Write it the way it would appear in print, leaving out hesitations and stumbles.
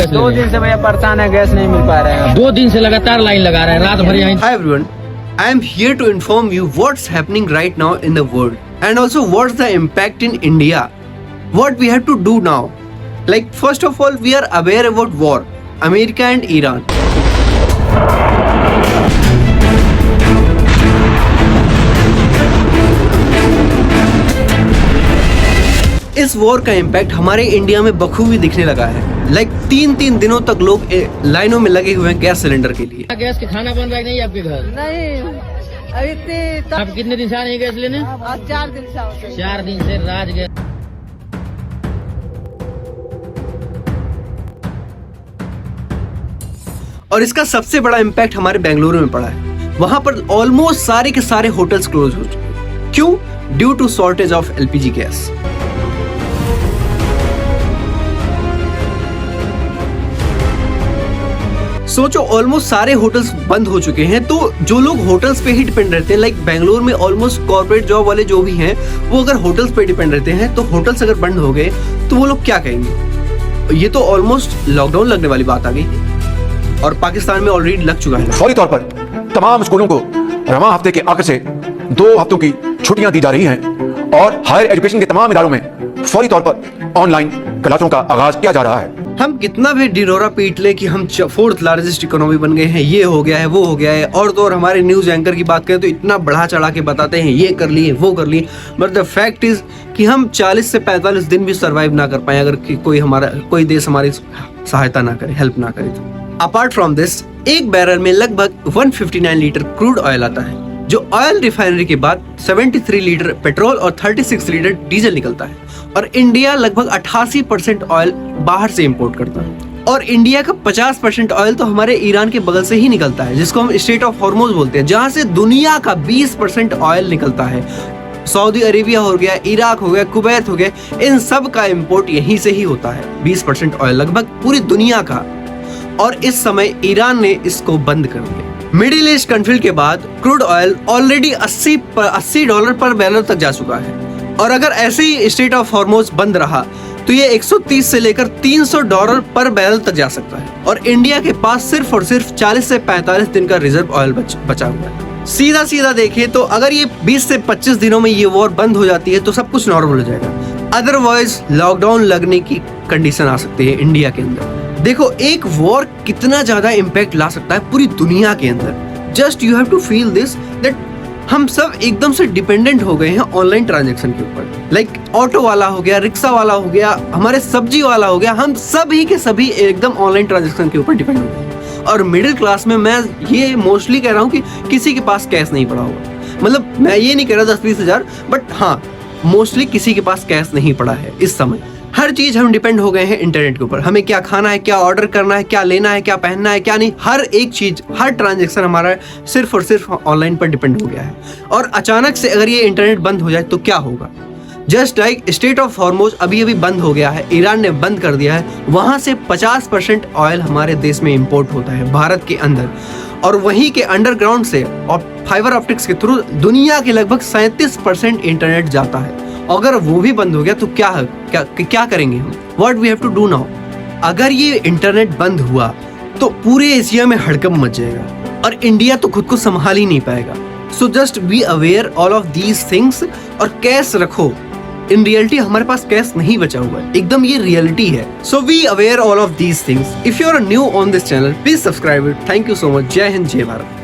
Gas? 2 दिन से भैया परेशान है, गैस नहीं मिल पा रहा है। 2 दिन से लगातार लाइन लगा रहे हैं, रात भर यहाँ। Hi everyone, I am here to inform you what's happening right now in the world and also what's the impact in India. What we have to do now. Like first of all, we are aware about war, America and Iran. इस war का impact हमारे India में बखूबी दिखने लगा है। Like 3-3 दिनों तक लोग लाइनों में लगे हुए हैं गैस सिलेंडर के लिए। गैस के खाना बन रहा है नहीं आपके घर? नहीं अभी आप कितने दिन से आ रहे हैं गैस लेने? 4 दिन से 4 दिन से राज गैस। और इसका सबसे बड़ा इम्पैक्ट हमारे बेंगलुरु में पड़ा है। वहां पर ऑलमोस्ट सारे के सारे होटल्स क्लोज हो चुके हैं। क्यों? Due to shortage of LPG gas. सोचो, ऑलमोस्ट सारे होटल्स बंद हो चुके हैं, तो जो लोग होटल्स पे ही डिपेंड रहते हैं, लाइक बेंगलुरु में ऑलमोस्ट कॉर्पोरेट जॉब वाले जो भी हैं, वो अगर होटल्स पे डिपेंड रहते हैं, तो होटल्स अगर बंद हो गए तो वो लोग क्या कहेंगे? ये तो ऑलमोस्ट लॉकडाउन लगने वाली बात आ गई और पाकिस्तान में ऑलरेडी लग चुका है। फौरी तौर पर तमाम स्कूलों को रवां हफ्ते के आखिर से 2 हफ्तों की छुट्टियां दी जा रही हैं और हायर एजुकेशन के तमाम इदारों में फौरी तौर पर ऑनलाइन क्लासों का आगाज किया जा रहा है। हम कितना भी डिरोरा पीट ले कि हम 4th लार्जेस्ट इकोनॉमी बन गए हैं, ये हो गया है, वो हो गया है, और तो और हमारे न्यूज एंकर की बात करें तो इतना बढ़ा चढ़ा के बताते हैं ये कर लिए वो कर लिए, बट द फैक्ट इज कि हम 40 से 45 दिन भी सरवाइव ना कर पाए अगर कोई देश हमारी सहायता ना करे, हेल्प ना करे तो। अपार्ट फ्रॉम दिस, एक बैरल में लगभग 159 लीटर क्रूड ऑयल आता है, जो ऑयल रिफाइनरी के बाद 73 लीटर पेट्रोल और 36 लीटर डीजल निकलता है। और इंडिया लगभग 88% ऑयल बाहर से इंपोर्ट करता है और इंडिया का 50% ऑयल तो हमारे ईरान के बगल से ही निकलता है, जिसको हम स्टेट ऑफ हॉर्मोज बोलते हैं, जहां से दुनिया का 20% ऑयल निकलता है। सऊदी अरेबिया हो गया, इराक हो गया, कुवैत हो गया, इन सब का इंपोर्ट यहीं से ही होता है। 20% ऑयल लगभग पूरी दुनिया का, और इस समय ईरान ने इसको बंद कर दिया। मिडिल ईस्ट कन्फ्लिक्ट के बाद क्रूड ऑयल ऑलरेडी $80 पर बैरल तक जा चुका है, और अगर ऐसे ही स्टेट ऑफ हॉर्मोज बंद रहा तो ये 130 से लेकर $300 पर बैरल तक जा सकता है। और इंडिया के पास सिर्फ और सिर्फ 40 से 45 दिन का रिजर्व ऑयल बचा हुआ है। सीधा देखें तो अगर ये 20 से 25 दिनों में ये वॉर बंद हो जाती है तो सब कुछ नॉर्मल हो जाएगा, अदरवाइज लॉकडाउन लगने की कंडीशन आ सकती है इंडिया के अंदर। देखो, एक वॉर कितना ज्यादा इम्पैक्ट ला सकता है पूरी दुनिया के अंदर। Just you have to feel this that हम सब एकदम से डिपेंडेंट हो गए हैं ऑनलाइन ट्रांजैक्शन के ऊपर। लाइक ऑटो वाला हो गया, रिक्शा वाला हो गया, हमारे सब्जी वाला हो गया, हम सभी के सभी एकदम ऑनलाइन ट्रांजैक्शन के ऊपर डिपेंड हो गए। और मिडिल क्लास में मैं ये मोस्टली कह रहा हूँ कि किसी के पास कैश नहीं पड़ा होगा। मतलब मैं ये नहीं कह रहा 10-20 हजार, बट हाँ, मोस्टली किसी के पास कैश नहीं पड़ा है इस समय। हर चीज हम डिपेंड हो गए हैं इंटरनेट के ऊपर। हमें क्या खाना है, क्या ऑर्डर करना है, क्या लेना है, क्या पहनना है, क्या नहीं, हर एक चीज, हर ट्रांजैक्शन हमारा सिर्फ और सिर्फ ऑनलाइन पर डिपेंड हो गया है। और अचानक से अगर ये इंटरनेट बंद हो जाए तो क्या होगा? Just like state of Hormuz अभी बंद हो गया है, ईरान ने बंद कर दिया है, वहां से 50% ऑयल हमारे देश में इंपोर्ट होता है भारत के अंदर, और वहीं के अंडरग्राउंड से और फाइबर ऑप्टिक्स के थ्रू दुनिया के लगभग 37% इंटरनेट जाता है। अगर वो भी बंद हो गया तो क्या करेंगे हम? What we have to do now? अगर ये इंटरनेट बंद हुआ तो पूरे एशिया में हड़कंप मच जाएगा और इंडिया तो खुद को संभाल ही नहीं पाएगा। So just be aware all of these things और कैश रखो। इन रियलिटी हमारे पास कैश नहीं बचा हुआ है, एकदम ये रियलिटी है। So be aware all of these things. If you are new on this channel, please subscribe it. Thank you so much. जय हिंद, जय भारत।